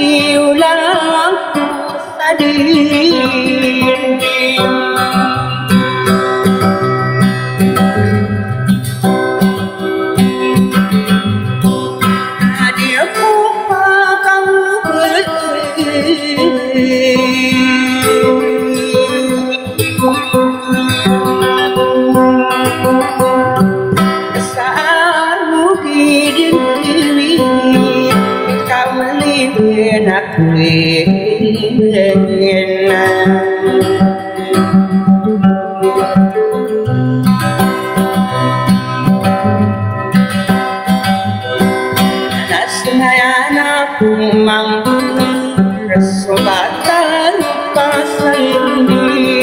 yêu lắm ta đi địa phúc công với nak anak mampu resubatan pasal ini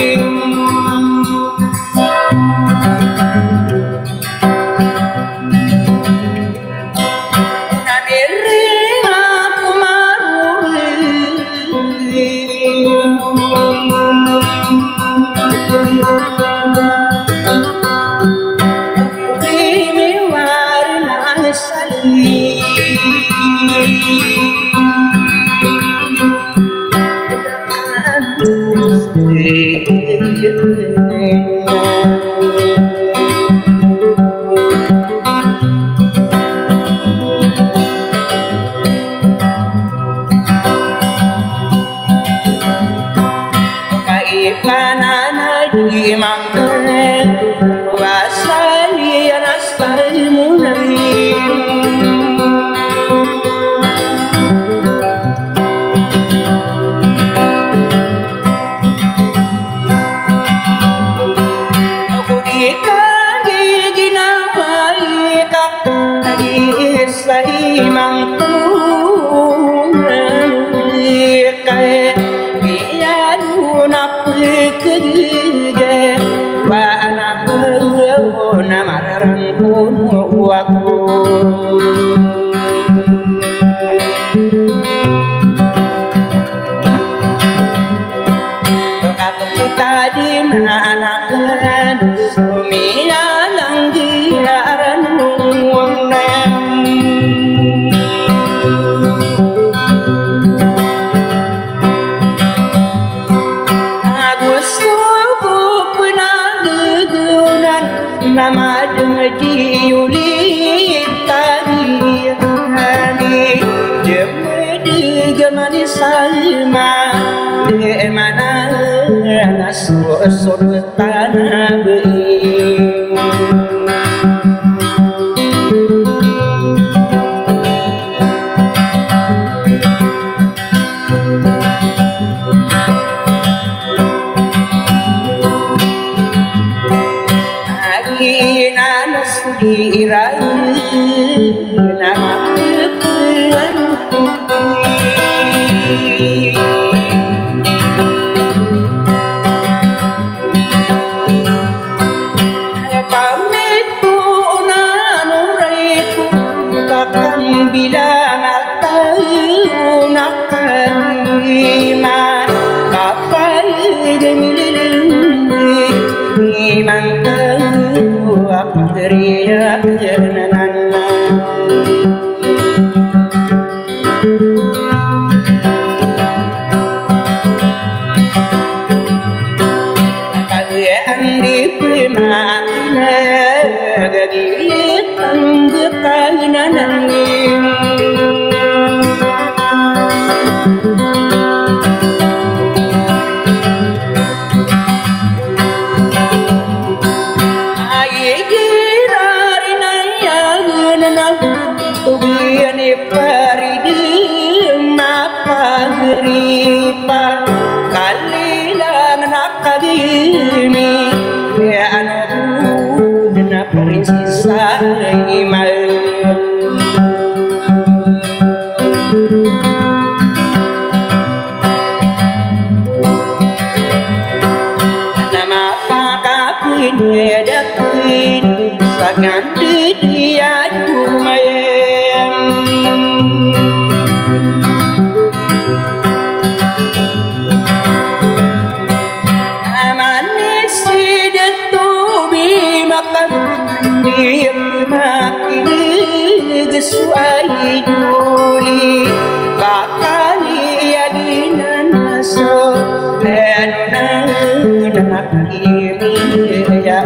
Suai duli bakal nak ini ya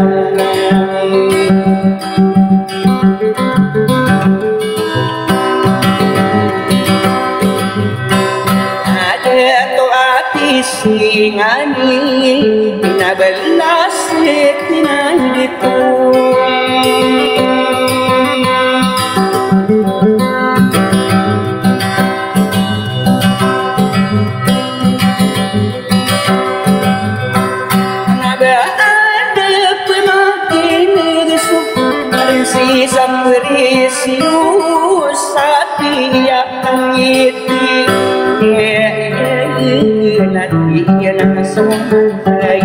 ada tu hati singani na belas tinan itu Sampai sius sapi yang itu nanti yang sampai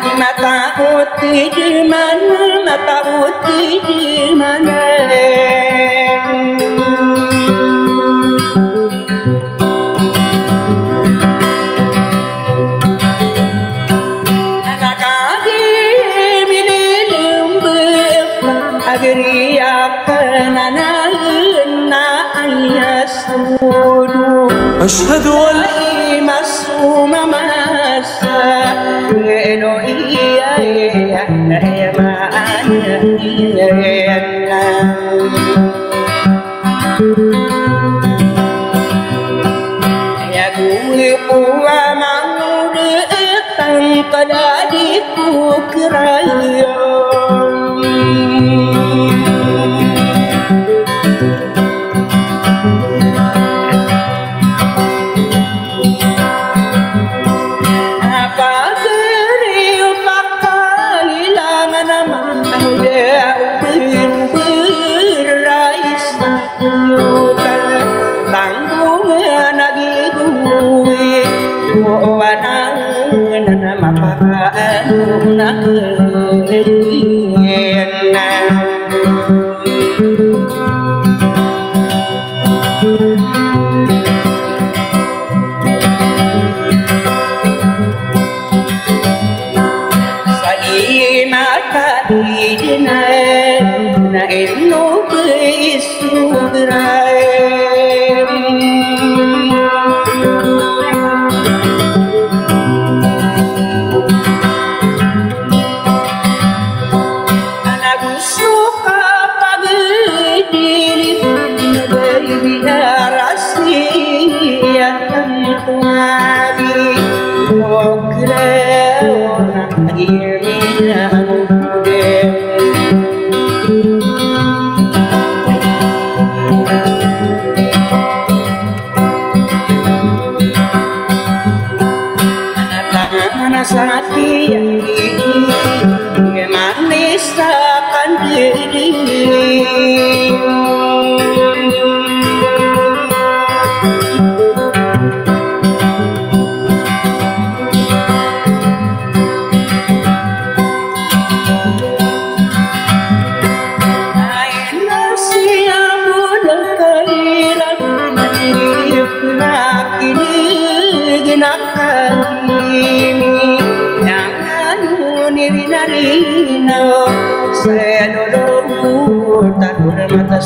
di mata uti di mana mata uti di mana أشهد أن مسوم مسا إنه يا ما ya gue kuwa mau datang pada diku kerayon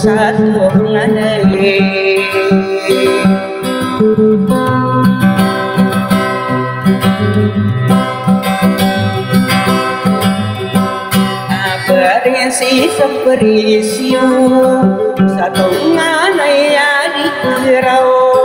satu mengenai berisi seperisiu satu mengenai adik keraum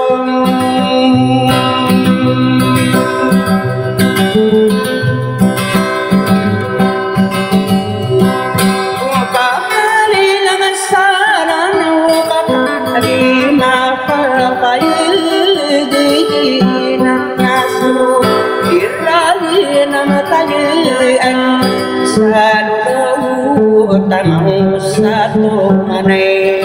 selalu tanau satu maneh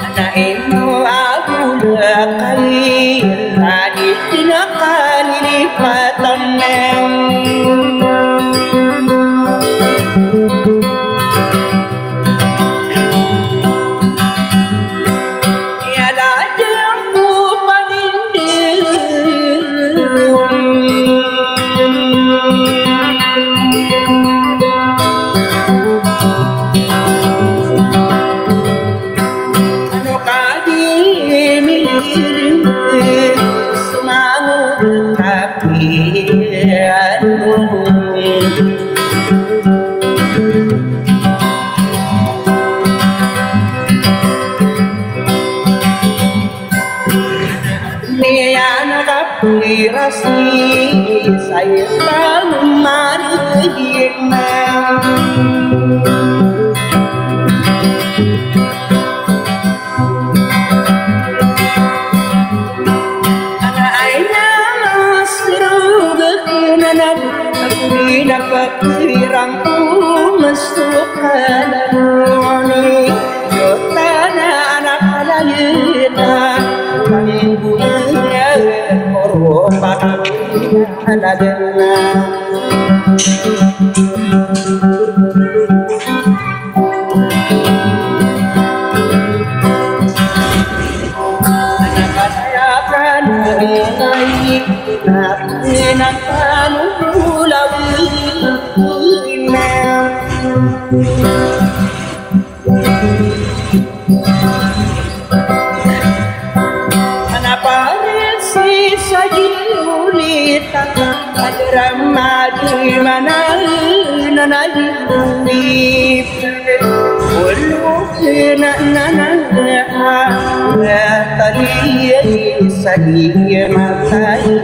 anak inu aku lekali tadi tidak kali lipatan dapat dirangkum sukanani yotana anak alayna kanggunya korban aladna anak saya kan naik nakan ulawi kenapa si sajulita adrama di mana nanadi ulu na tadi sagi matai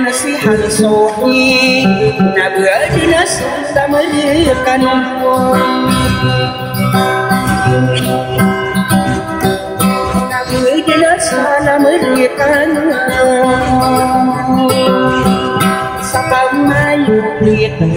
nasihat sohi nabuat nasihat mereka nabuat nasihat mereka sampai mayu kita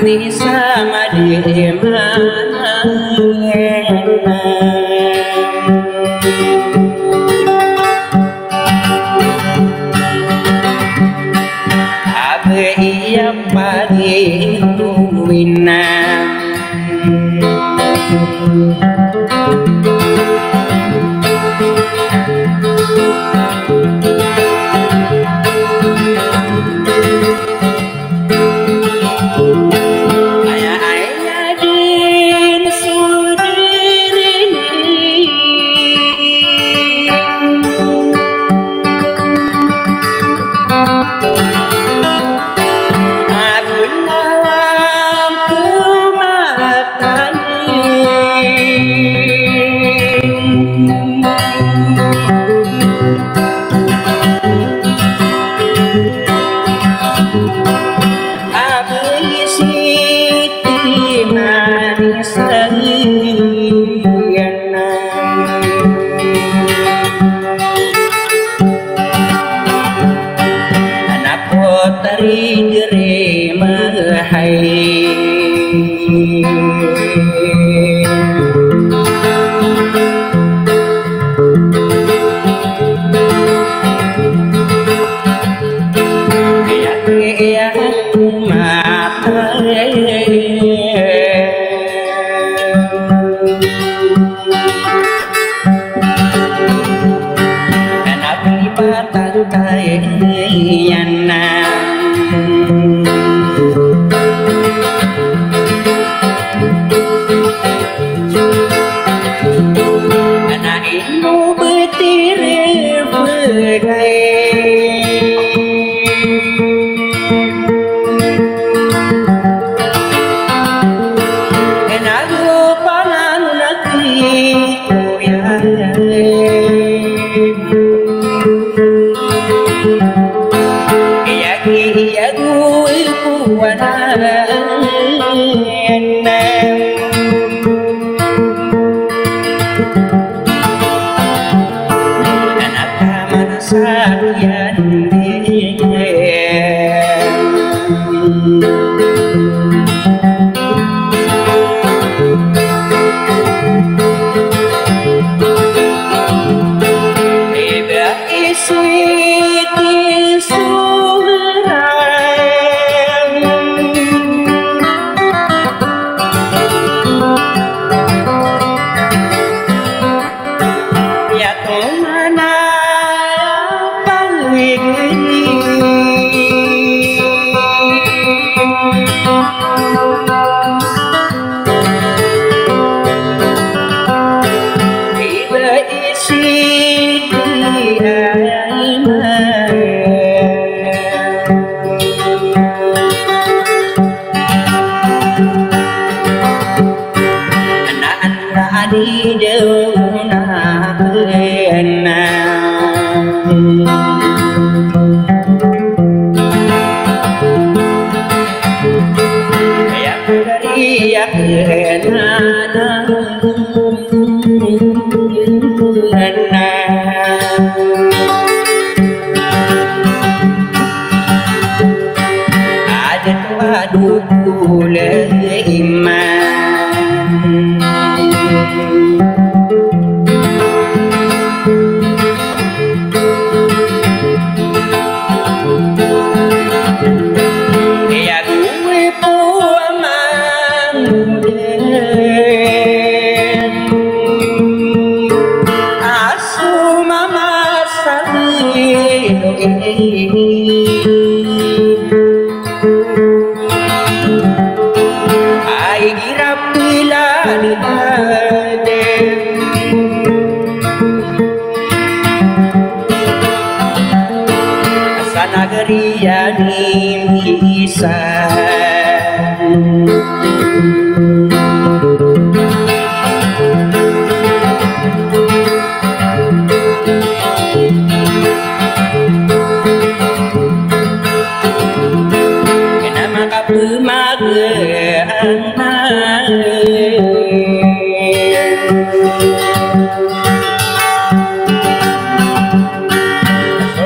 di sama di mana abe iya padi wina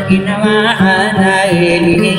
Ginawa na ini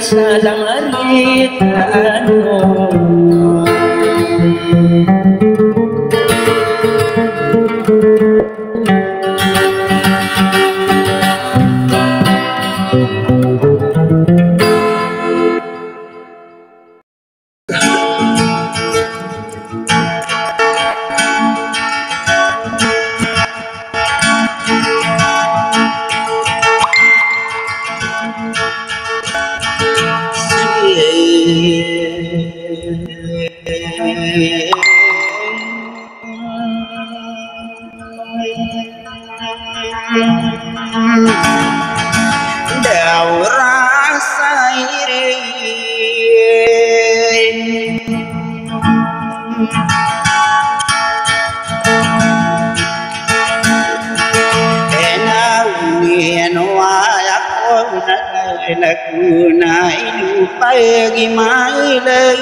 Salam đào ra say nai du pagi mai lei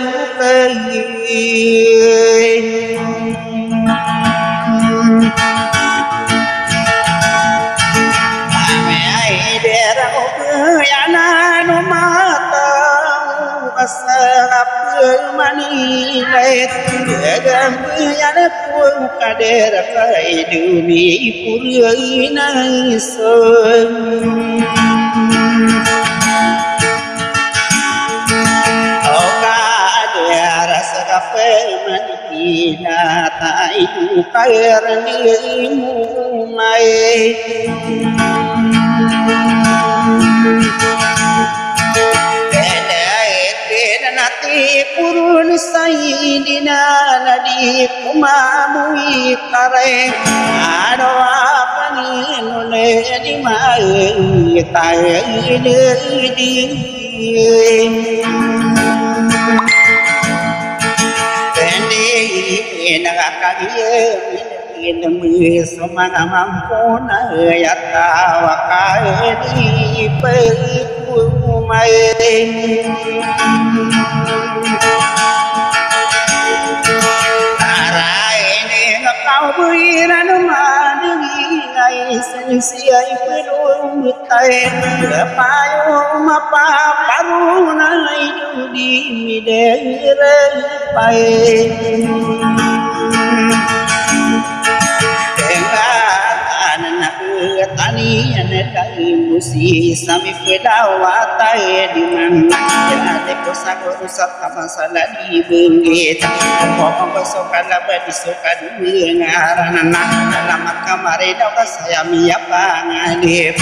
asap mani lei gam ya ku kader kai dumi puri nai son na tai tu kair ni mai nati purun saidina nadi kumamui kare ado apani nune di mai tai di mi somana mampuna yata wakai di periku mai arai ne ngau buiran madri ngai sensiai pelum tai payo mapa paruna di midere pai tani anadai musi sami fedawa tai di mana ya de kosa kosa kamasala di benget apa sokala badi sokan ngarana dalam kamare dawa saya miapa ngadep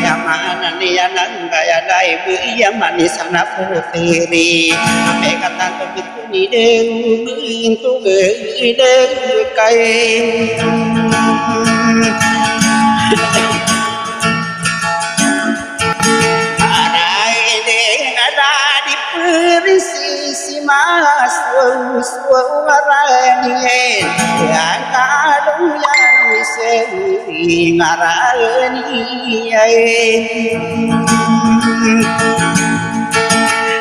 ya mana ni anan gaya dai bu ya manisana putiri ame kata begitu ni deru itu gede kai si mas suaranya yang kalau yang bisa ngarani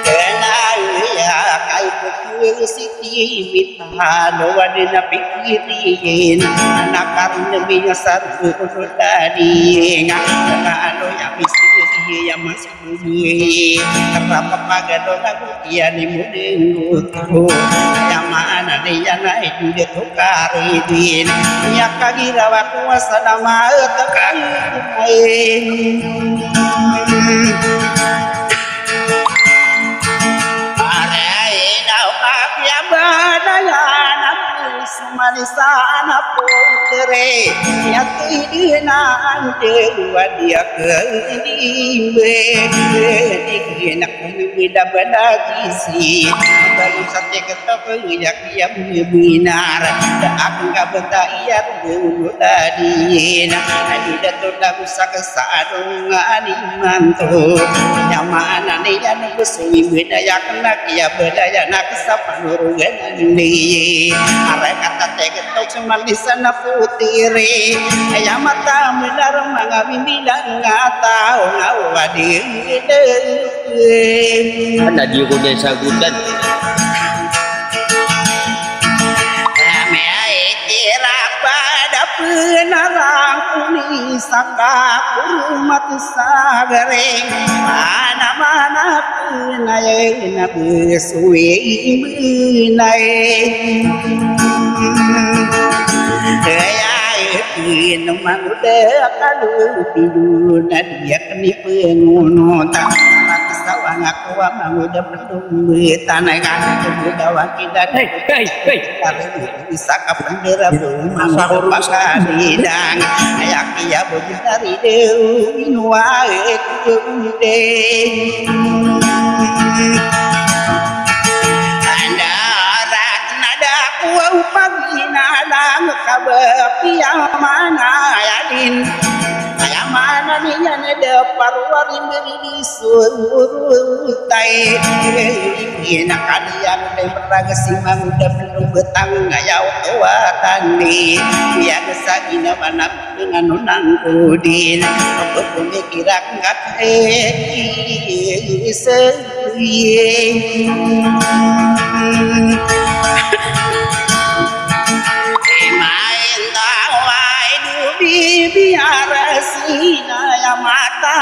kenal ya kai siti mitano wadena pikirin anak karena biasa tadi kalau yang bisa ya masih bumi kenapa pagado lagu dia ni mudeng ya mana dia naik dia tukari din ya kagira waktu wasalama tekan Sumanisana putere ya tidina ante wadia kelimbe dikina kumi beda beda kisi baru sate ketok ya kia binar da aku nggak beta iya dulu tadi adi datuk daku sakesarung ani mantu nyamana nih ya nubusui beda ya kena kia beda ya nak sapanurungan ni arek kata tegetok cuma di sana putiri ayam mata benar mangawin bilang nggak tahu ngawadin ada dia kode sagutan penarang kuni sangka umat sagareng mana-mana penayang nabi suwe menayang Daya nomang udah kalau tidur dia keni pengono tak mati sawang aku amang udah belum tanah kan udah wakilan bisa kapan derabu masa pakai bidang ayak dia dari dewi nuai kude Paginalang kabapi mana yadin ayam mana nih yang ada parwarin beri disurutai ini kalian berlaga simang udah belum betang ngayau kewatan nih biasa gina mana dengan nunang kudin aku pemikiran nggak biar sina ya mata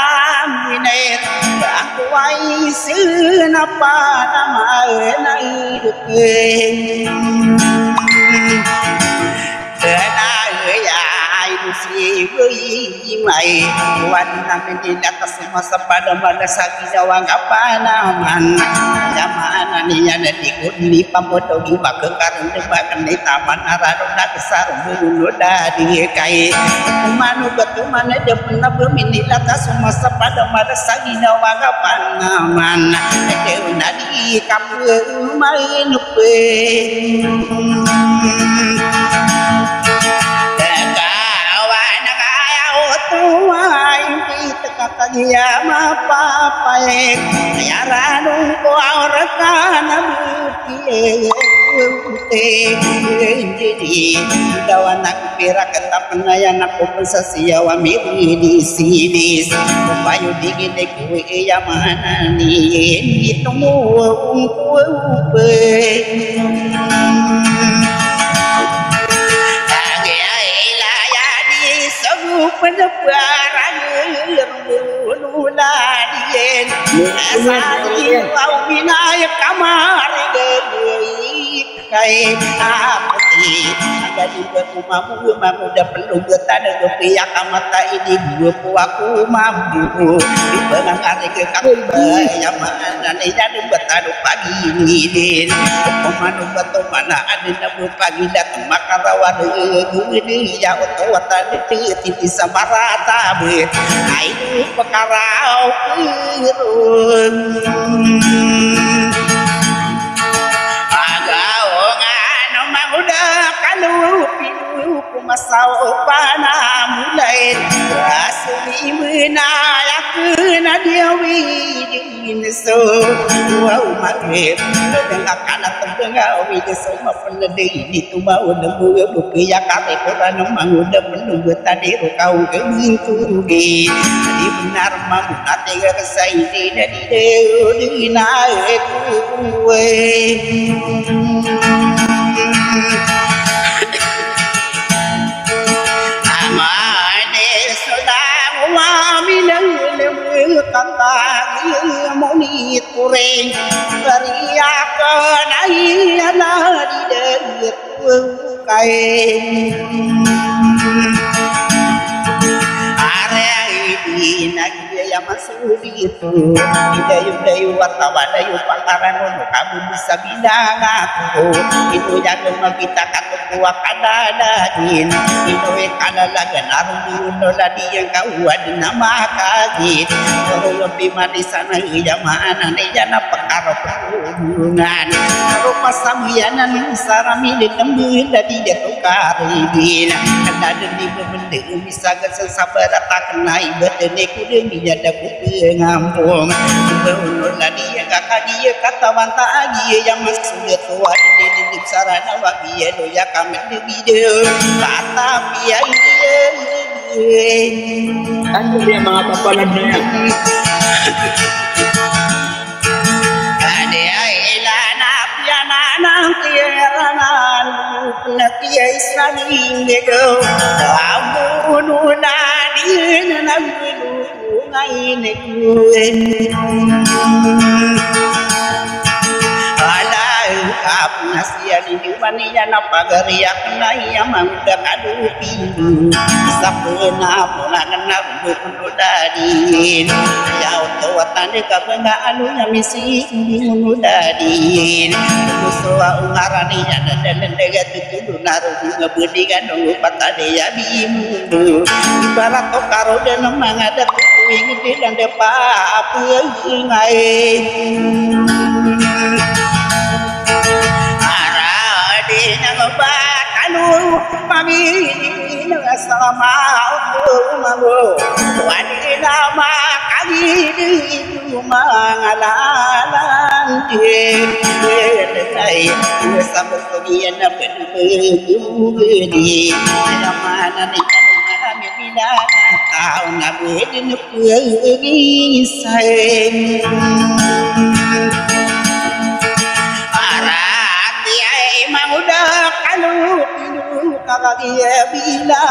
minet aku ai senapa nama nai si mày quan nam di atas masa pada mana sagi jawang apa naman zaman niya na dikut ni pamoto di bakeng de bakan ni taman arado na besar bulu dari kai manu betu mana de pernah bermini atas masa pada mana sagi jawang apa naman de na di kampung main pe kaya mapapaek kaya ranong ko aurakan abuti jadi dawan aku pira ketapan ayan ako sa siyaw amiri di sidis payo digin kuwe yaman niyen ito mo kuwe penebarang luladien asal kau binayak kamar kai apati ada di mamu dah perlu bertanda kepiak mata ini gua aku mampu di penangkar ke kabar yang mana ni jadi bertanda pagi ini din pemanu betul mana ada nabu pagi datang makarawan ini ya utawatan di samarata bet ai pekarau kirun masau panah mulai rasmi menayak kena dia widin so wow magrib dengan kana tengah widin semua penedih itu mau nemu buku ya kate koran manguda menunggu tadi kau kemintu di benar mamu ate kesaidi dari deui naik kuwe moni kureng beriakan ayana di deket kain area ini yang masuk itu dayu watawadayu pangkaran kamu bisa bilang aku itu jangan kita kata kuat kadadain itu kadala genaru ladi yang kau ada nama kagit lebih di sana jamaah nih jana perkara perhubungan rupa samianan sarami diambil dari dia tukar ini ada di benda bisa kesabar tak naik betene kudu dijada kudu ngampung beunur ladi yang kakak dia kata banta dia yang masuk tua ini di sarana bagi ya kami di video tapi ya Anu dia mengapa dia ada ilana piana nang tiaranan natia islami nego abu nadi nabi ngai nego nasian ini waninya napagariak na iyamang dakadu pindu sapena pulangan nabu dadin ya utawatan ka benga anunya misi dadin musuh ungarani nya dan dega tutu naru ngebedigan nunggu patade ya bimu ibarat karo dan mangada kuing di dan depa apu ngai anu pagi sama aku wanita kali itu mangalalan dia sampai bagian di mana nih kami bila tahu nabi ini saya udah kalau kakak dia bila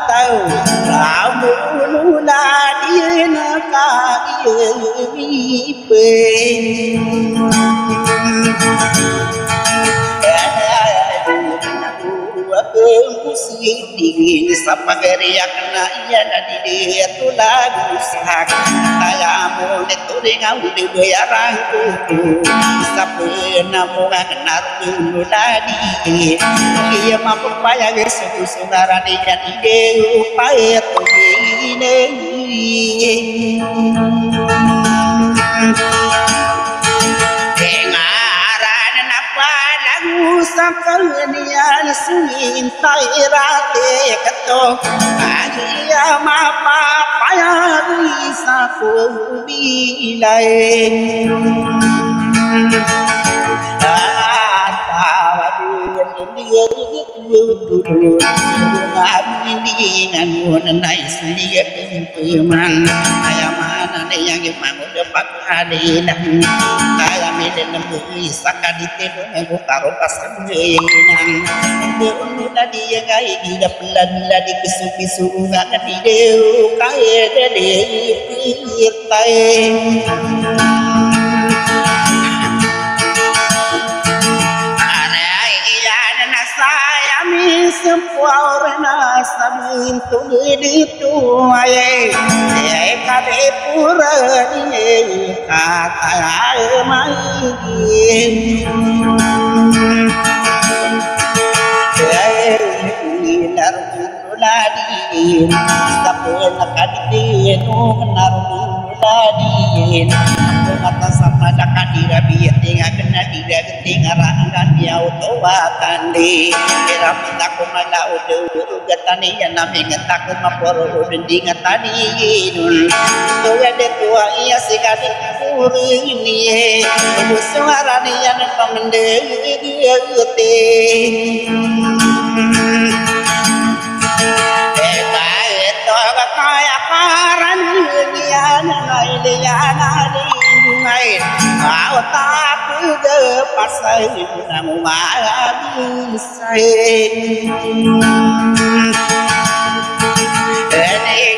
tahu kamu nula dia nak dia mimpi musik sapa geriak na iya di dia tu lagu sak ayamu netu dengan di bayarang ku sapena moga kenar dulu tadi iya mampu payah saudara di jadi upaya tu ini sakalian sintai rate ketok agia mapa payah bisa ku bilai dengan mengenai sendiri peman ayamana yang mau dapat hadiah ayam ini nembui sakadite aku karo pasangan bunu tadi yang kai tidak pelan di kisu-kisu enggak dideu kaya dari irtai sempurna samin tu itu ay kade purani kata mai ladin sapena kadin ladin mata sama dakadira biar tinggal kena tidak tinggal rangan dia utawatan di kira aku malah udah gatani yang namanya takut maporo dinding tadi tu ada tua iya sikadi ini suara dia nak pemendeng kaya karan liana liana lingai kau tapi ke pasai namu malam saya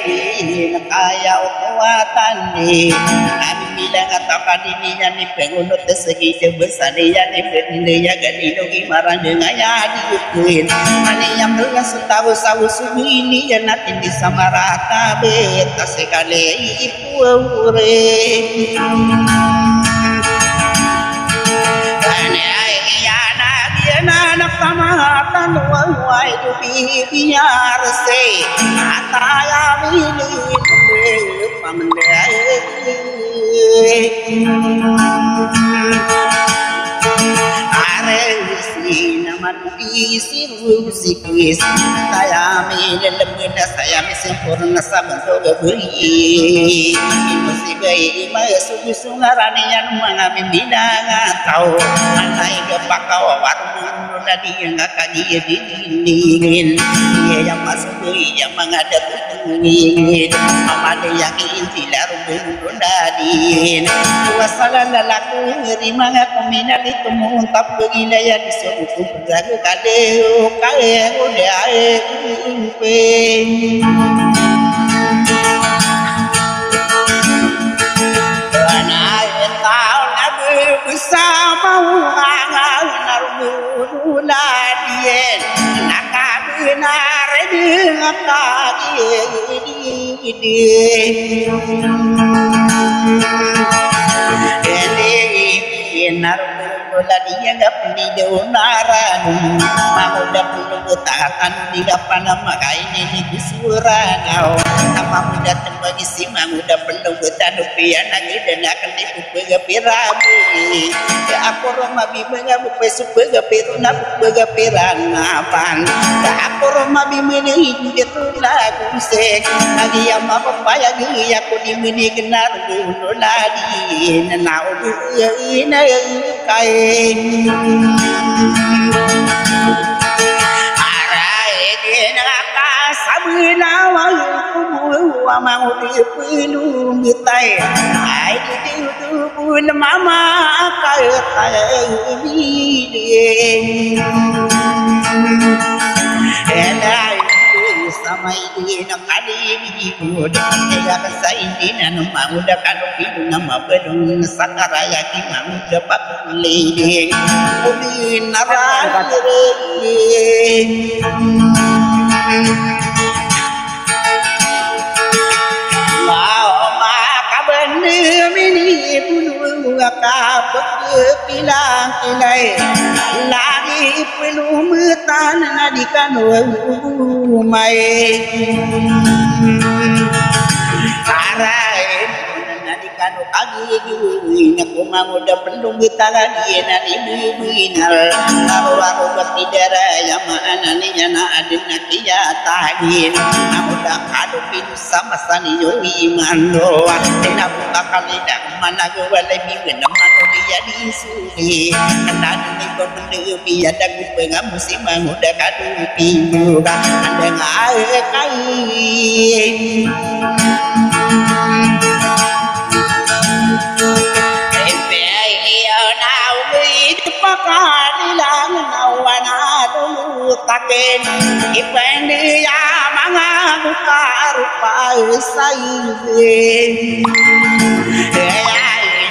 ini kaya kuatan ni kami takadininya ni pengunut segi besarinya ni berdaya gadino gimana dengannya diukuin ani yang belas tahu sawu subuh ini ya nanti di samarata beta sekali ipure anak pamatan wahai biar se ataya mili pamendai are si nama disiru sikis saya mili lemena saya sempurna sabanto beri masih bayi masuk sungarani yang mengambil binang tahu anai kepakau warung tadi yang akan dia dindingin dia yang masuk yang menghadap ingin amal yakin silar berundadin wasalan lelaku nerima peminat itu muntap begilayah disuruh berjaga kadeu kaya udah impeng bersama uladien nak benar dengan dia nggak perlu donaran, mau dapat tahan di depan nama ini di surau, nama muda terbagi si muda perlu bertanu pian lagi dan akan dibuka pirabi, ya aku rumah bimbingan buka suka piruna buka piranapan, ya aku rumah bimbingan itu lagu sek, lagi yang mau payah dia aku dimini kenar dulu lagi, nau ini kai arai dinaka sabina wa mau dipelu mitai ai ditu pun mama kai ni elai sama ini nak kali ini muda ya kasih ini nanu muda kalau itu nama bedung sakaraya kita dapat leading udin narayre mau maka benih ini bulu kaput pilang ilai lagi perlu metan di kanu mai arai di kanu agi nak mau dah perlu metan dia nani binal baru bertidara yang mana ni jana ada nak dia tahin aku dah kadu pin sama sani yo iman doa dan aku bakal tidak mana gua lebih benar mana dia disuri karena ni kau benda biar aku pengang musim muda kadu pindu ada ngai kain pakadilang nawanado taken ipende ya mga rupa saive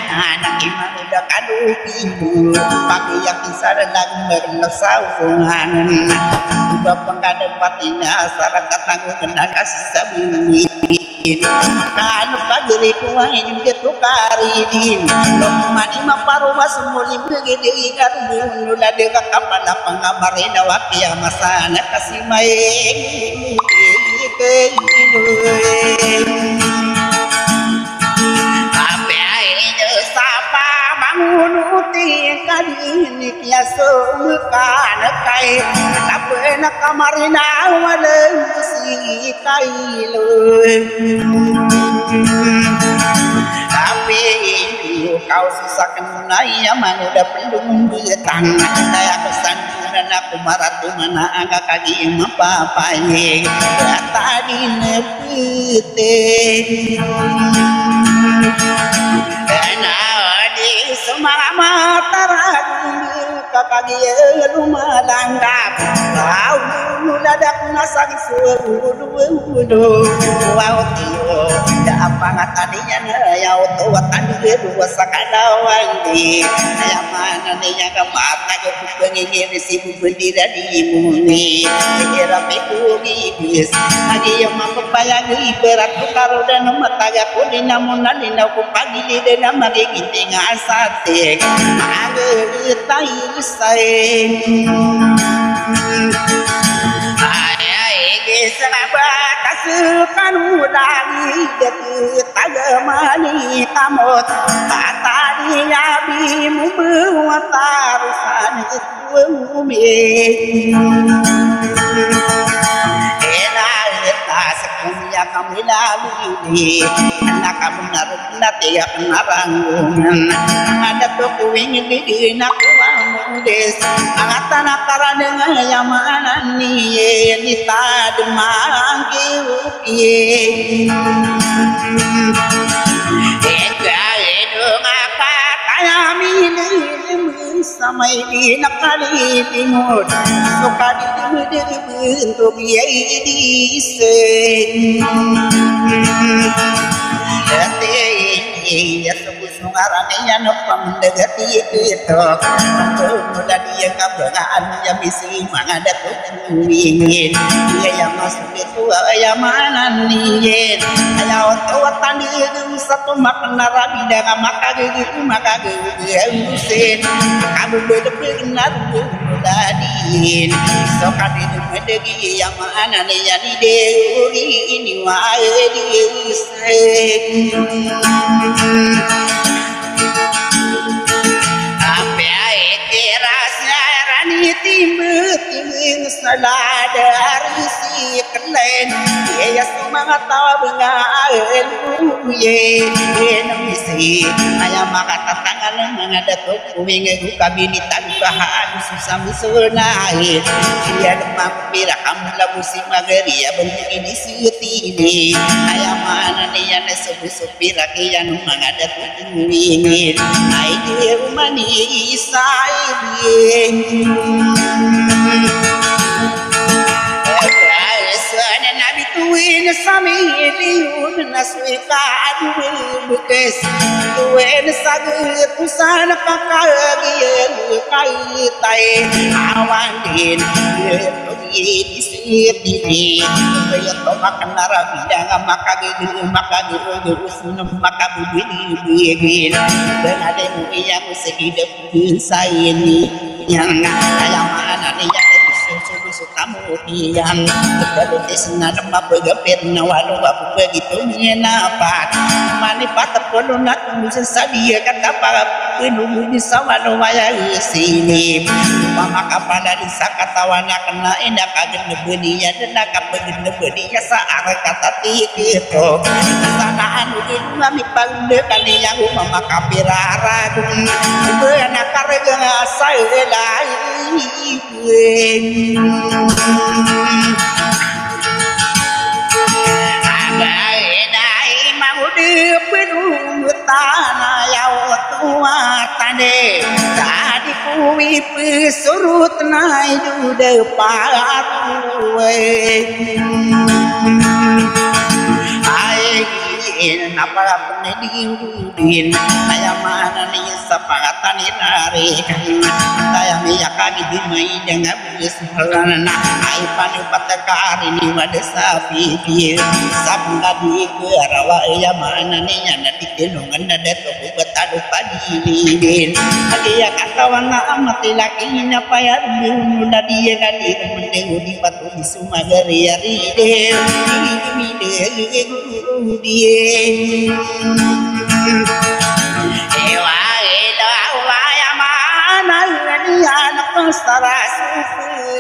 anak imam udah kadu pindu pakai yang sarang mernasawan bapak kada patina sarakat tanggung kena kasih sabuni kan pagri kuain gitu karidin mani maparu masmuli begede kan nula de kapan pangamarina wakia masana kasih main ke menuti kadini kiaso kan kai tapena kamarina wale si kailo tapi kau sisakan naya manuda pendung betang saya pesan dan aku marah tu mana agak kaki mapapai tadi nepite semama taradu kakagia lumalangkap Kau dadak nasang suruh Wow tiyo apa ngataninya ya tua tadi dua sakalawang di ya mana nih yang mata ke pengingin si bendera di muni kira piku gibis lagi yang mampu bayang berat karo dan mata ga kuni namun nani aku pagi di dan magi ginting asate age tai sai sahabat kasukan udari detu tagamani kamot patani yabimu buatarusan bumi sekumya kami lalui anak kamu naruh tiga penaranggungan ada toko ingin di nakuamu des angatan akara dengan yamanan niye nita demang kiukie ega edung apa kayami samai di nakali timur suka di bentuk yai di sen ya sebut sungarane ya nopam degati itu muda dia kabangan ya misi mangada tuh ingin dia yang masuk itu ya mana nih ya otot tani satu makna rabi dengan maka usin kamu benar dadin sokat itu medegi yang mana nih ya di deuri ini wae di usin apa kerasnya rani timut saladar si kelen ya semangat tawa bengaen ye namisi aya maka tantangan mangada toko wingu kabini tanpahan susah musunai dia demam pira kamu labu si magaria bentuk ini sutini aya mana nih ane supira kian mangada toko wingu ai dia mani sai Nabi tuin sami liun naswika adu bukes tuin sagut usana pakagien kaitai awan din di sini ya to makan narabi dengan makage usun makabudi dan ada yang sehidup saya ini yang kayak mana nih susu kamu yang terus nanam bergepit nawalu apa begitu nyenapat mani patap kolonat bisa sadia kata para penunggu di sawah waya sini mama kapala di sakatawana kena indah kagen nebeniya dan kagen nebeniya saar kata itu sanaan mungkin kami panggil kali yang mama kapirara benar karega saya lain Abai mau dipenuh tanah yang tua tade tadi kuwi pesurut naik di depan napa penedin aya mana nih sapagatan inari saya miyakani di mai dengan bis halana ai panu patakari ni wade sapi pie sabda di rawa aya mana nih anda dikenongan ada to betadu padi din dia katawan amati laki napa ya munda dia kali mendeng di batu di sumagari ari de ewa eda waya mana ni anak saras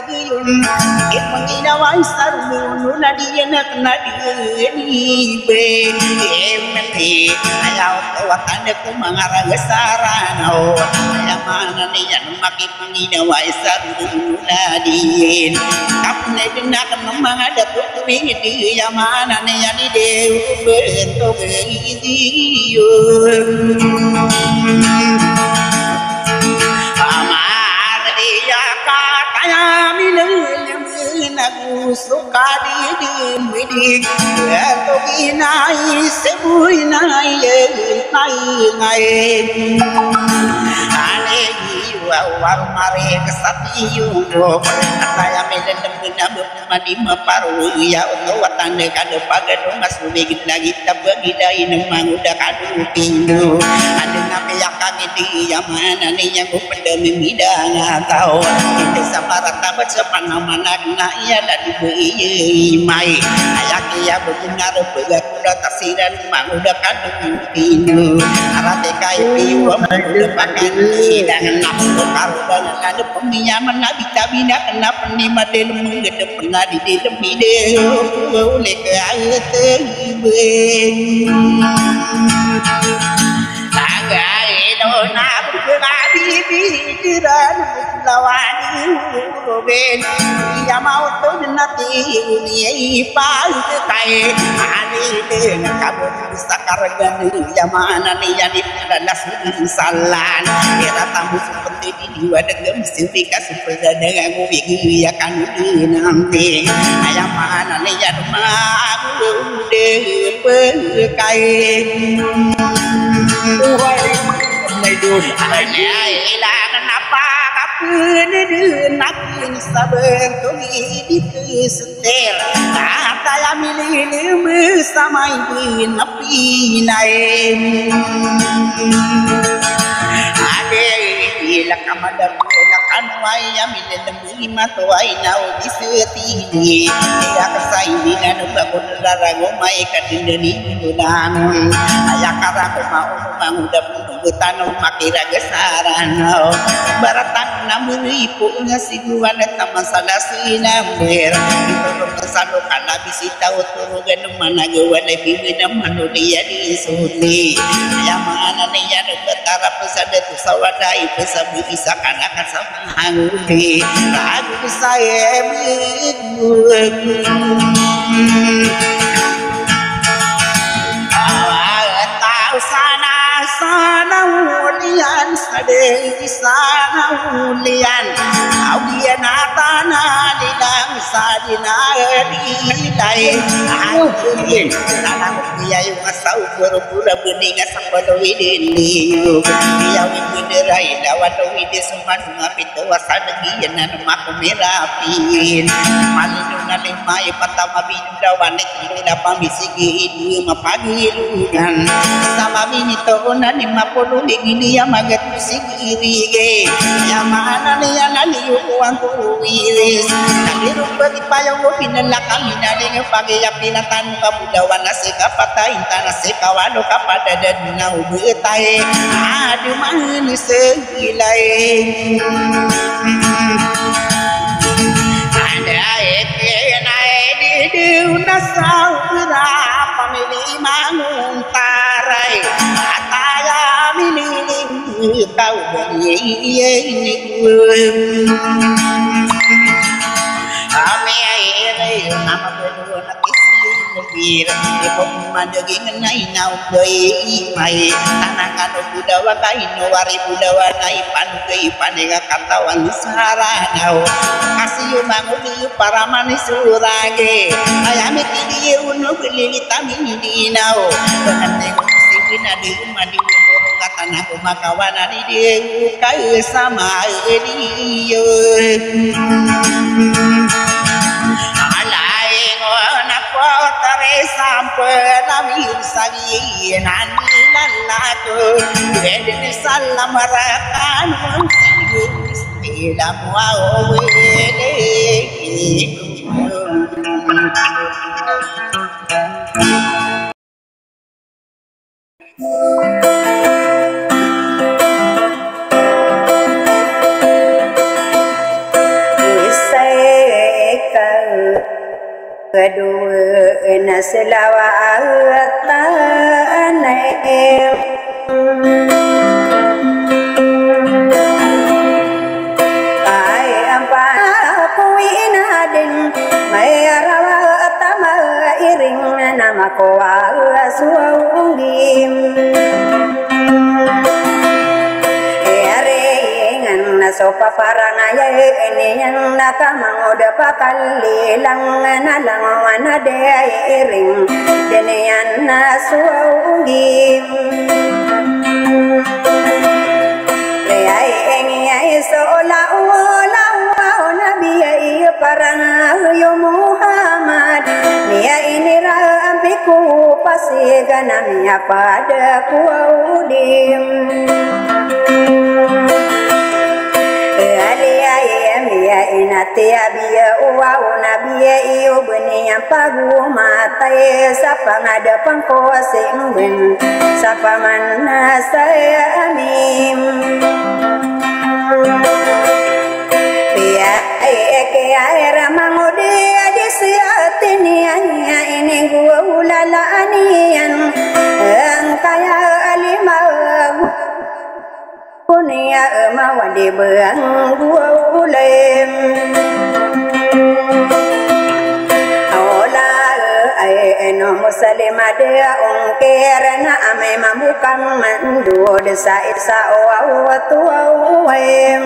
diun mengina waisar nuna dia nak nadi be emti ayau tawatan ku mangarang sarano aya mana ni yang maki mengina waisar nuna dien kapne dinak mangada tu di ya mana ni yang di bentuk idiun amar mới đi tôi đi nay sẽ vui nay ngày war mare kesati yudo saya melendem nabu mandi maparu ya untuk watan kado pagado mas begit lagi tabagi dai nemang udah kado pindu ada nape yang kami di mana nih yang pendemi midang atau itu sabarat tabat sepana mana na ya dari bui mai ayak ya benar begat udah tasiran mang udah kado pindu arate kai piwa udah pakai dan kalau ada peminjaman nabi tabi nak kena penima dalam menggede pernah di dalam video oleh ke air terbang agak itu nak berbabi bidiran lawani urogen ya mau tu nanti ini pas kai ali dengan kabut sakargan zaman ni jadi adalah salan era tamu seperti di wadah gemsifika seperti dengan mobil ya kan nanti ayam mana ni jadi mabu de kai kenapa nak sabar kami di kesetel kata yang milih bersama ibu napi lain ada ilah kamadar kan wayam milih demi mata wainau di setini dia kesai di dan bangun darah mai kadindeni dudan ayah karako mau udah tanam makira gesaran baratan namun ibu ngasih gua neta masalah sinamber itu kesalo kana bisi tahu turu gan mana gua lebih bina manu dia disuti ya mana dia betara pesada tu sawadai pesabu bisa kana sama hanguti lagu saya tahu sana ulian sadei sana ulian awian atana dilang sadina dilai awian tanam dia yung asau pura-pura bening sapalo idini dia widerai dawan wide suman ngapito wasadagi nan makumirapin malino na limay patama bindawan ikila pamisigi idu mapagilugan sama binito na lima puluh gini ya magat sigirige ya mana ni ya naliuan tuwiris naliru bagi payong mo pinalakang hinaling pagi ya pinatan kabudawan na sikapatay tanah sikawano kapadadad na ubutay adu mahal segilay ada di nasau berapa milih manguntarai ataya milih kau ini kami air nama berdua bir ipok madaging nai nau gei mai tanah kado budawa kaino wari budawa nai panu gei panega katawan saranau kasih mangu di para manis urage ayame kidi uno beli tamini dinau dengan sipina di madi burung tanah makawana di dia kai sama dia sampai nabi sagi nani nanakueden salam rakan tidak mau kedua naselawatan ai apa puinading mayarawa tama iring nama kowa suungim sopa parangaya ini yang nakamang udah pakali lang na lang wana de iring denian nasuungim leai engi so la nabi parang yo Muhammad nia ini rampiku pasti ganamnya pada kuaudim inatia biya uwa nabiya iyo beni yang pagu matai sapa ngada pangko singben sapa mana saya amim biya ke aira mangudi adi siatini anya ini gua ulala anian kaya alimau punya emawan di beang gua ulem ola eno muslimah dia ongkerna ame mamukam mandu desa isa wa tua wem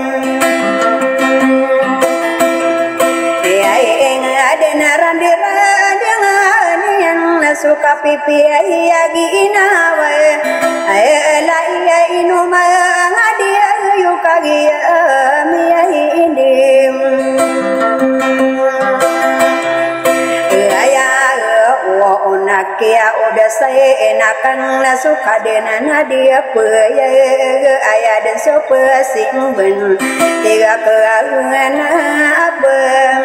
ya eng adena randira jangan yang suka pipi ya ginawe la ya inu ma ngadia yukagia mia indim aya wa onakia udah saya enakan suka denana dia peye aya dan sope singben tiga keangan abem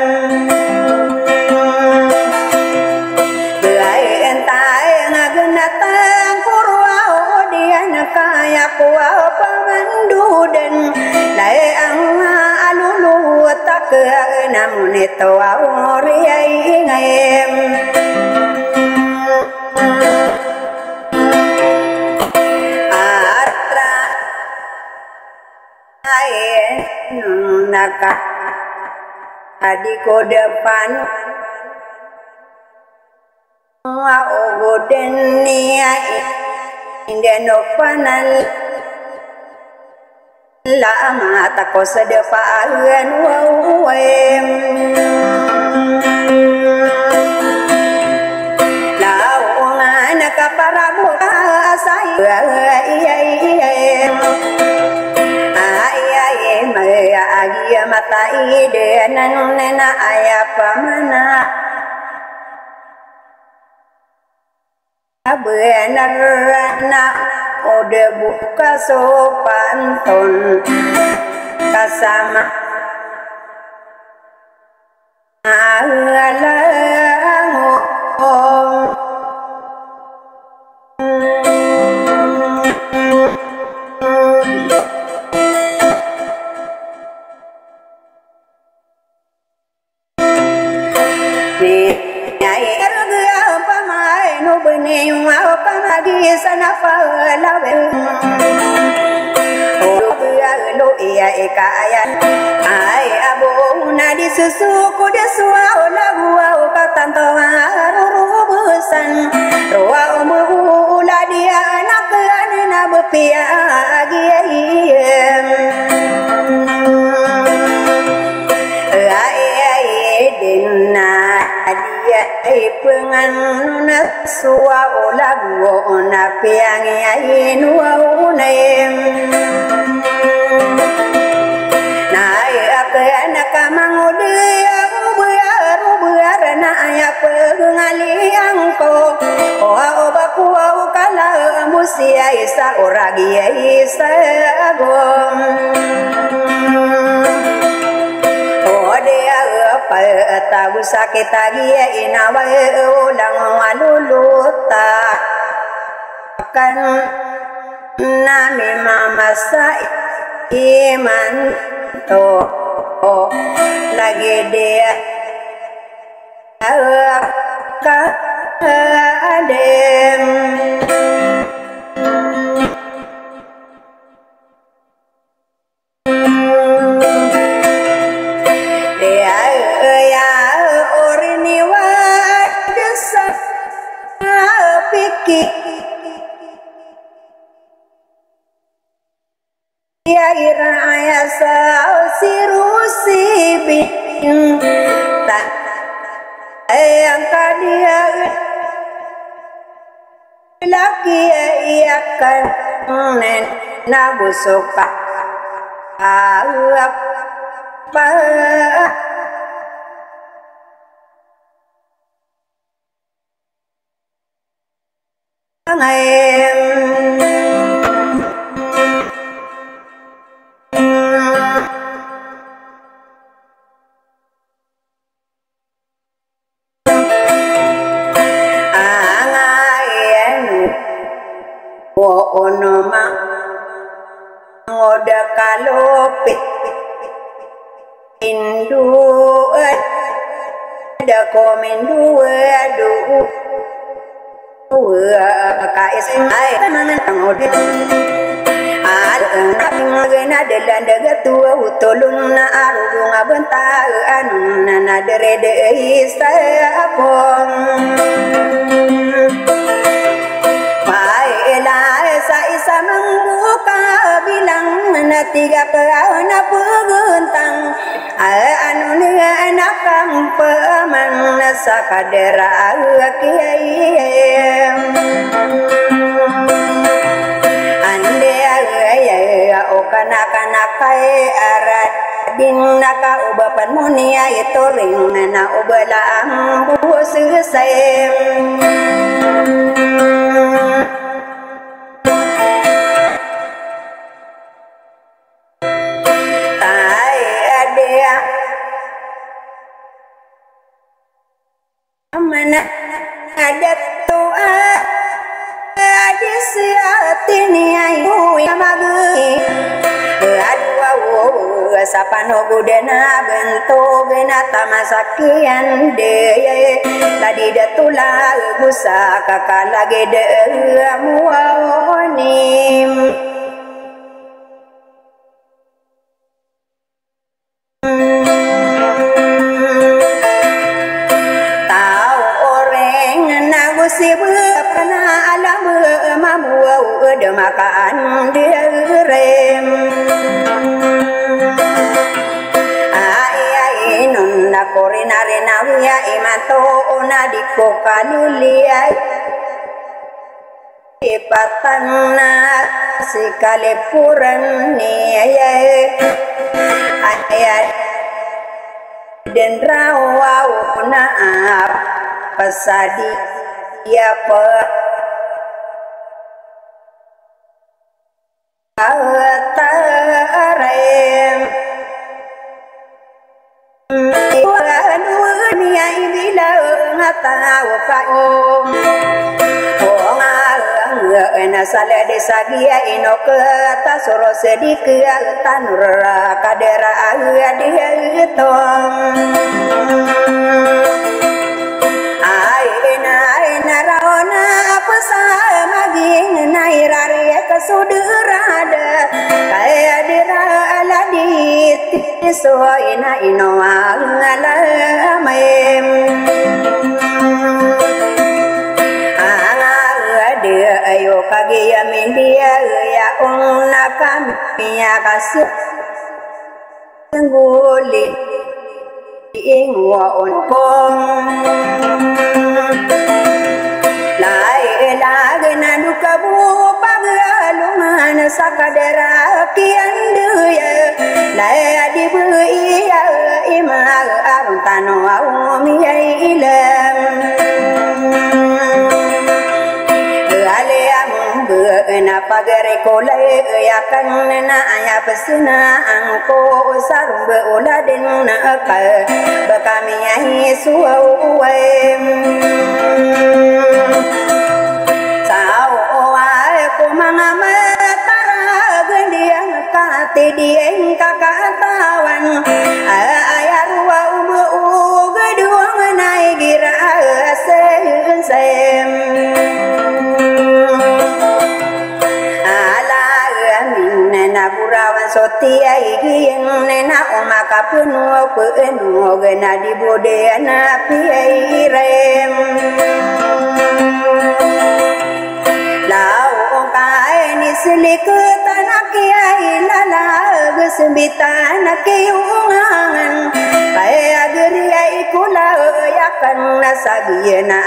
kaya kuwa pamandudan lai ang alulu tak namun itu awriai ngem atra ayen naka adiko depan wa ogoden niai Indeno panal lama tako sedepaan wawem laungan kaparabu saya iya maya agia mata ide nena ayapa mana benar nak udah buka sopan ton kasama alango sana falawe oh lo iya ekayan ai abo na di susu kuda suwa la gua katanto rubusan roa la dia anak na bepia agiem ai denna dia pengan suwa olagu ona piang yain wa unem nai akana kamangude buar na aya pengali angko o baku o kala musia isa oragi isa gom tahu sakit lagi inawa ulang waluluta kan nami mama sa iman to lagi dia adem ya iraya sao sirusi bin ta angka dia laki ya kan nen nabusuka apa onoma ngoda kalopit indu ada komendu adu kais ai nanan ngode ngena delanda gatua utolun na arunga benta anu na derede isa apon isa membuka bilang na tiga na pegentang anu ni anak kampeman sakadera kiai ande ya okana kana kai arat ding naka ubapan munia itu ring na ubala ambu selesai mana ada tua ada siatini ayu magi aduh sapano budena bento bena tamasakian de tadi datula gusa kakalage de muaonim makan direm ai nun na korina rena ya imanto ona diko kalulia ipatana sikale purani ayat den rawa ona pasadi ya pa atarem dunia bila ngatawa paom ena sale desagia inoke tasoro sedikit tanura kadera dia tong aina raona pasama gin nairari kesuderada kaya dira aladit so ina inoang alamem ayo kage ya mendia ya onna kampiya kasih ngoli ingwa onkong lai lage nanu kabu pagalungan sakadera kian duya lai adibu iya ima arun tano aumi ilam na pagare kolai ya kan na aya pesina angko sarumbe uladen na ka bakami ai suwe sao ai ko mangama tara gendiang kate dieng kakatawan aya ruwa umu geduang nai gira sem Burawan sotia igien nena omaka penuh penuh gena di bodena pirem lau kai ni silik tanah kiai lala sembitan kiyungan kaya geria ikula yakan nasabiyana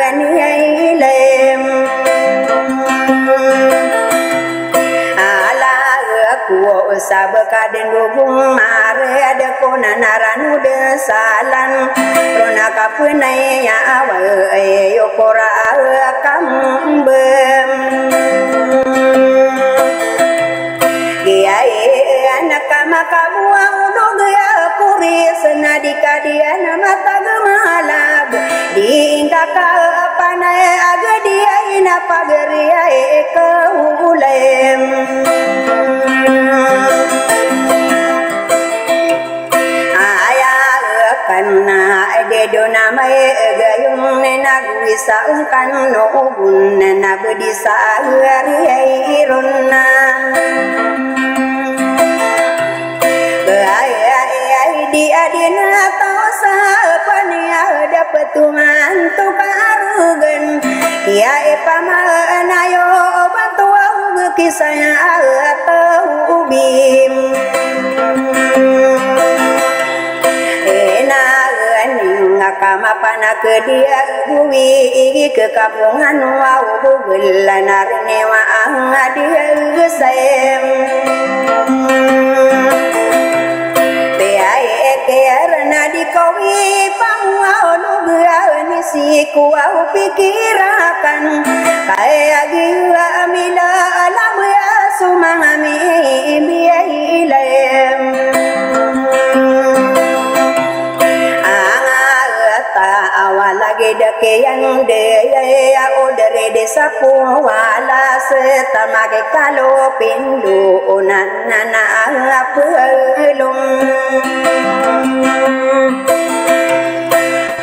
aniyailem ala kuo sabakaden lubung mare ada kona naranu desalan rona kapunai ya awe yokora kambem kiai anak makamu unog ya puri senadika dia mata gemalab diingkaka panai aga dia ina pageria ke ulem karena dedona mai gayung nena bisa ungkan no ubun nena bedisa hari ironna dia dina tosa pania dapat tuman tu karugen ya epamana yo bantu kisahnya atau ubim kama pana ke dia bui ke kapungan wau bulan arnewa dia gesem teai kerana di kowi pangau nugra ni si kuau pikirakan kaya gila mila alam ya sumangami biailem awalagi dake yang daya odere desa wala setamake kalau pindu onanana apelum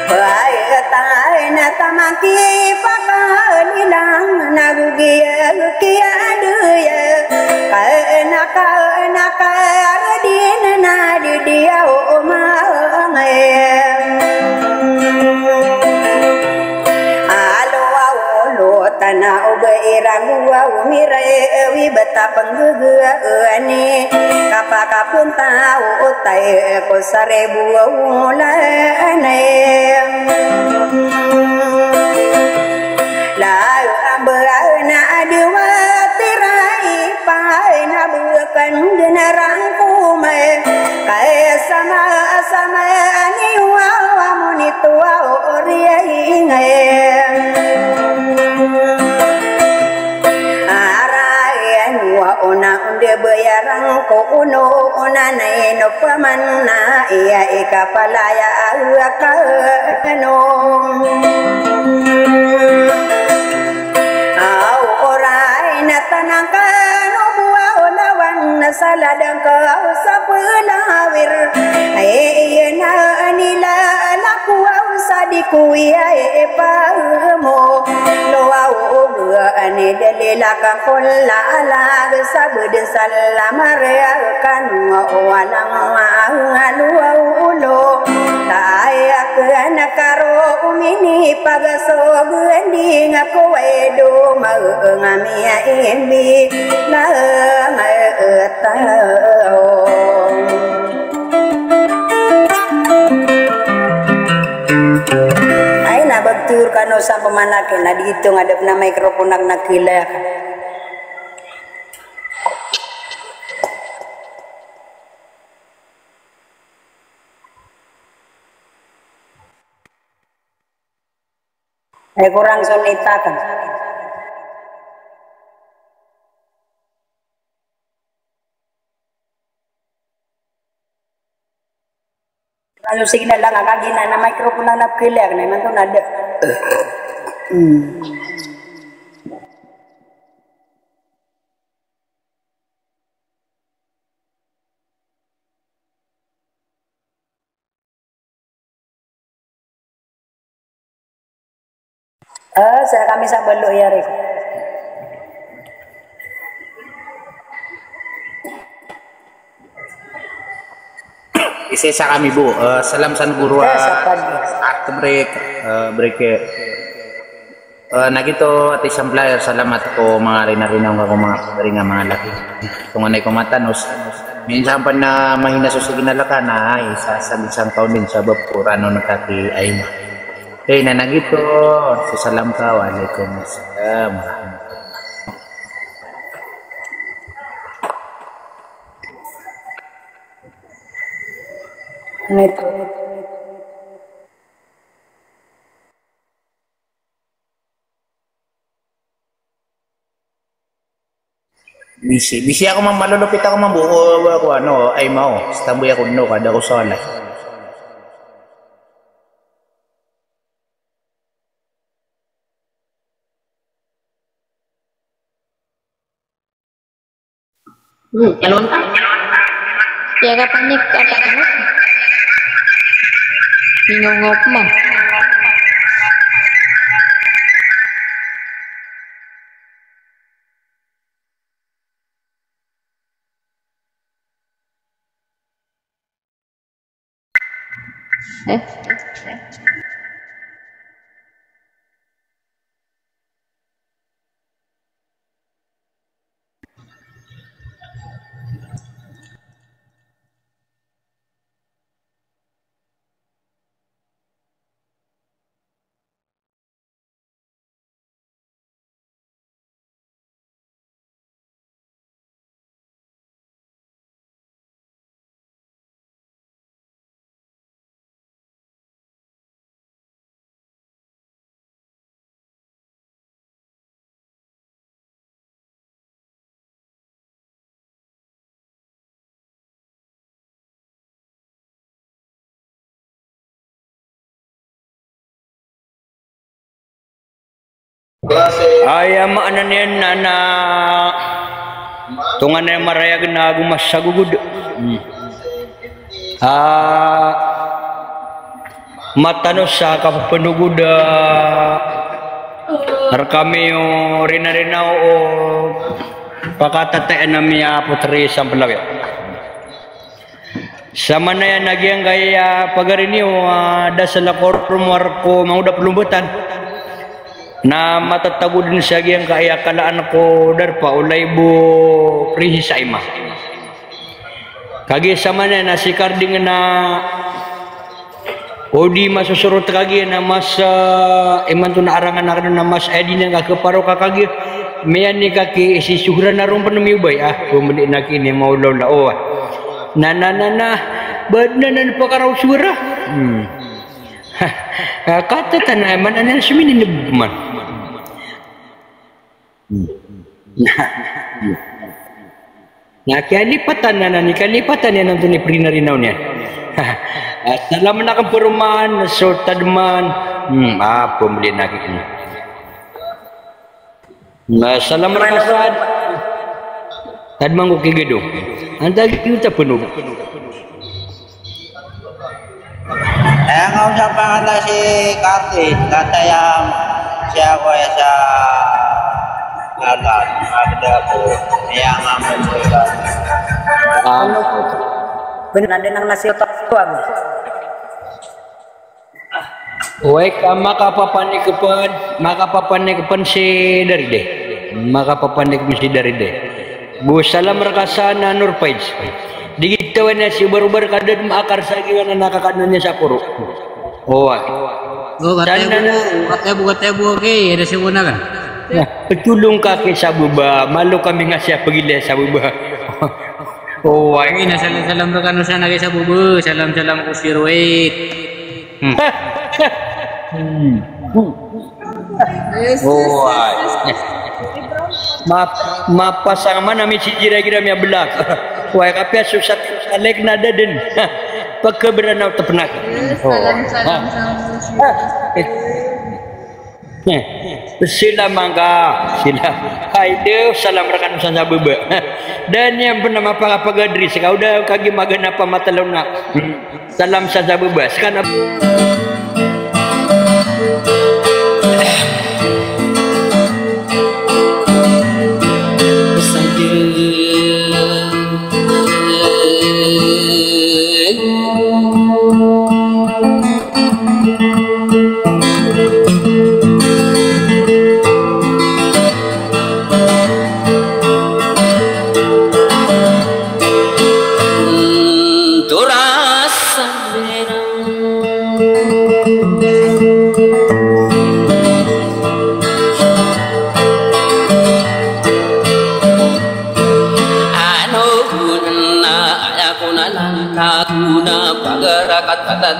bae taina tamaki pakanilang nagugia kia duya kana radina nadi dia tanah obeirang gua umirai wi betapeng gegeane kapakapun tahu utai ko sarebu ulane la ambeuna adwa tirai paina bukan denarang kume kaya sama ani wa monitua oriai ngai ona unde bayarang ko uno ona nai no pamanna iya eka palaya aka no au orai na tanangka no bua ona wan saladang ka sapulawir ai na anila laku sadiku iya epa mo lo au ane delela ka kolla ala sabudin salamare kan walang alu ulo taya kana karo umini pagaso gendi ngako edo mangamia imbi la tao bagtur kano sa pamanakin na dito nga dap na mikrofon ang nakilaya ka. Ay kurang sonita kan. Kalau signal lang agagina na microphone lang napkilag na man to nada. Saya kami sa balo ya rek. Isesa kami bu, salam san guru at break nagito ati sampler salamat ko mga rinarinaw nga ko mga ringa mga laki. Kung anay ko matanos Minsan pa na mahina sa ginalakan na isa sa isang taon din sa bapura no nakaki ay ma. Kaya na nagito, salam ka, waalaikumsalam. Ano ito? Bisi ako mang malulupit ako mang buko ako ano ay mao. Stamboy ako no kada ko sala. Calon ka? Kaya panik ka pa ka. Ningongop mo. Ay maanan yan na tungan na marayag na gumas sa gugud. Matanos sa kapanugud kami yung rinarinaw o pakatatain na miya putri sa palawit. Sama na yan nagyang gaya pagarinyo dasal ako rumar ko mauda pelumbutan na matatagod din siya gyang kaya kalaan ko darpa ulay bo prihi sa ima. Kagi sama na si Carding na o di masusurot kagi na mas iman to na arangan na mas edi na kakaparo kakagi mayan ni kaki si suhra na ron pa na miubay kumuli na kini maulaw lao na bad na pakaraw suhra kata tanaman na suminibman kalipatan na ni kalipatan yan ang tunipri na rinaw niya. Salam na kang perumahan, sortad man. Pumuli na kita. Salam na kasad. Tadmang ko kigido. Ang dagi kita penuh. Ang usap pa si Kati, katayam siya ko sa alat, ada po, yang aman po Benar din ang nasi tuwag. Uy, makapapanikapan si Daride. Makapapanikapan si Daride. Bu salam rakasana Nurpaiz. Digitawan na si baru-baru kadad maakar sa giwan na nakakano niya sa puro. Katanya bu, okay, ada siapa nak? Petulung kaki sabuba, malu kami ngasih pagila sabuba. Ini salam rekan sana guys sabuba, salam ku Sirwait. Mapasang mana mi gira-gira mi belak. Wah kapia susah alek nada den. Pagkeberan atau penak. Salam. Sila mangga, sila. Hai Dew, salam rekan usaha bebe. Dan yang pernah pagadri, sekau dah kaki magan apa mata luna. Salam saja bebe. Sekarang na aku na kuna pagara kata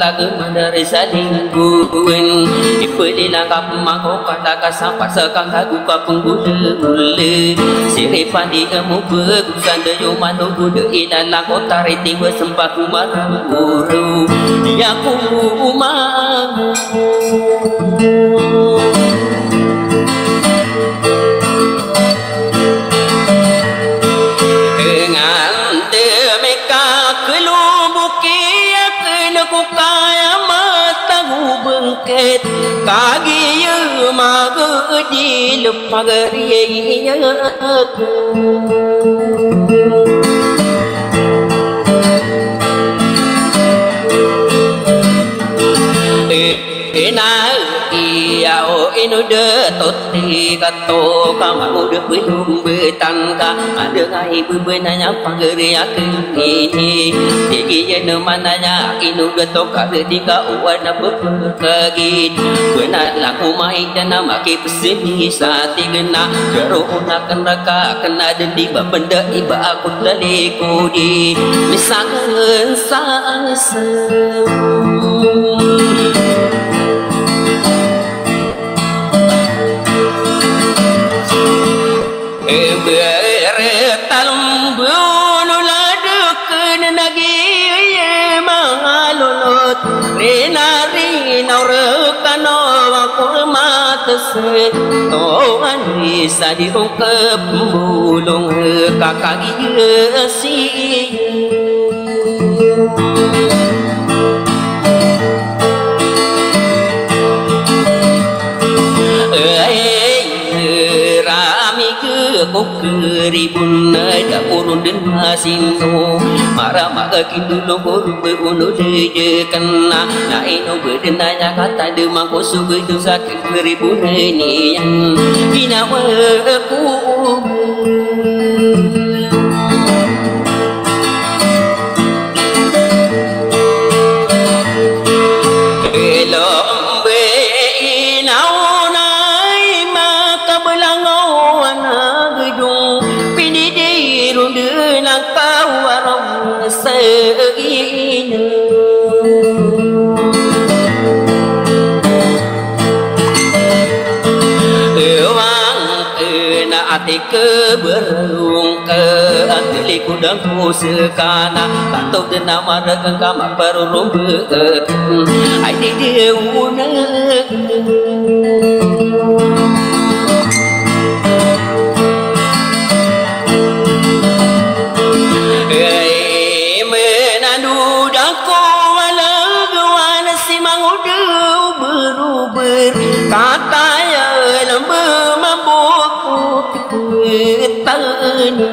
dari salingkuin ipelila kapmako kata kasampa sekang aku kapunggude sire pandi kamu begusan deyo manogu de inala kota reti besempak marang guru ya kuma kagi yu magu di lupa geriya aku inu de toti kato kamamu de belum betangka ada ngai bebenanya pangeria kini digi jeno mananya inu de toka de tiga uana bepegit benar laku mai dan nama ki pesini sati gena jeruna kenaka kena dendi benda iba aku daliku di misangen sasa Rina rekano aku mata se toan bisa diungkep bulung kakak si keribun ada urun dan masino marah maka kindulu guru beruno deje kena na ino berdenanya kata demang kosu bedu sakit keribun ini yang binawa aku ke berung ke antili kudang kusekana tato de nama regang kama perurung be ai di dia una menandu dako wala gwana simang udu beruber kata ya lembe mambuku tanya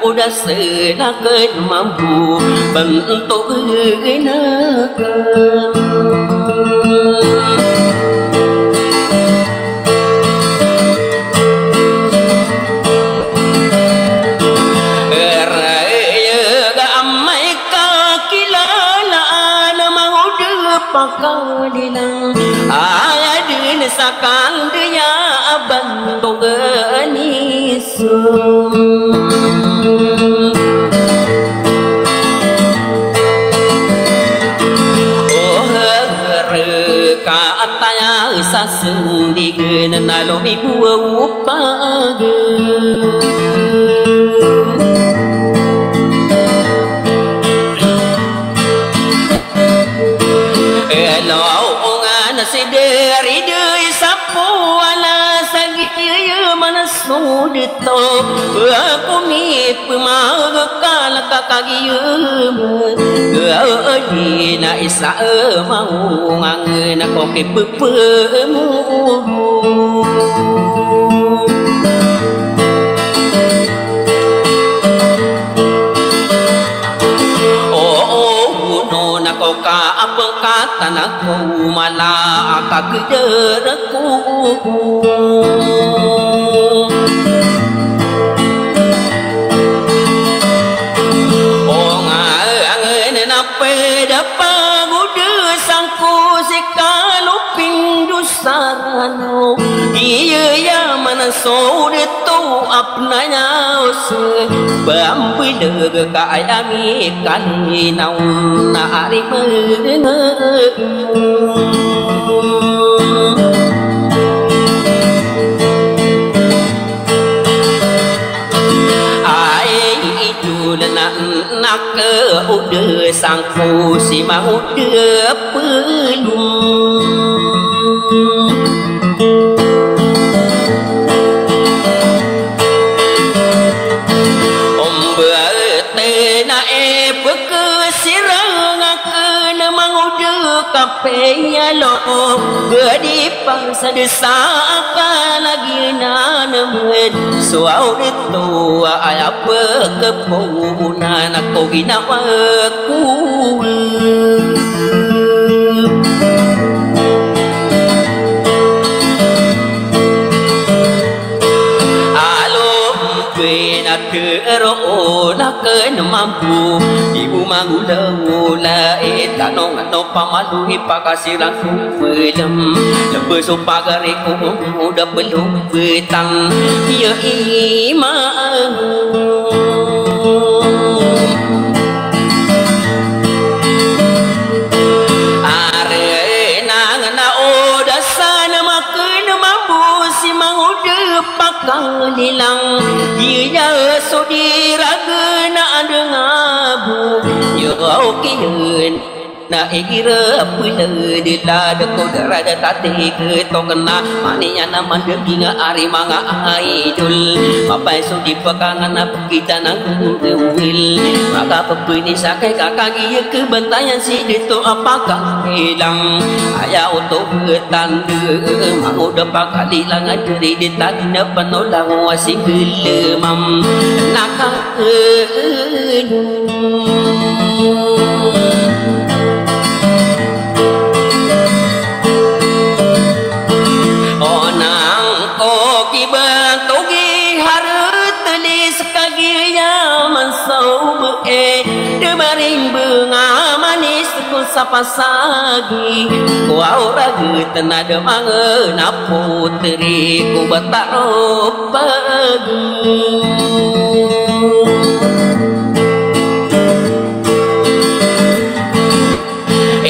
udah senakan mampu bentuk genakan pakadilang ayadin sakang dia bantu genisum oh reka ataya sasung digena nalo ibu upage sederi dei sapu ala sagiya manasu dito aku mi pemag kala kakagiya geudi na isa mau ngangen ako kipepemu ka apa kata naku malah akak kederaku oh ngangen nape dapat gude sangku sarano iya mana so de tu apnanya se bambu de kayami kan nau na ari nak udah sang phu si mau đưa pelung om berte na peku sirang ke mau đưa kapenya lo bedi pangsa desa lagi nanemen suau itu apa kepunan aku gina aku nak mampu ibu mangulau la tanong no pamalu ipakasiran film lebih supagariku udah belum betang ya iman lilang dia sodira gena dengabu ya okiun na ikira pula dila de kodara de tati ke tongna maninya nama de ginga ari manga aidul papai so di pekangan kita nang wil maka pepini sakai kakagi ke bentayan si dito apakah hilang aya untuk tanda mau dapat kali lang dari ditadi na panolang wasi gelemam nakang sapa sagi kau ragu tenada mangena putri ku batarop pagi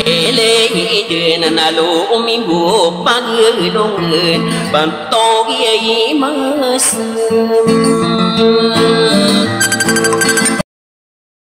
ele ide nalu minggu pagi longen bantogi mas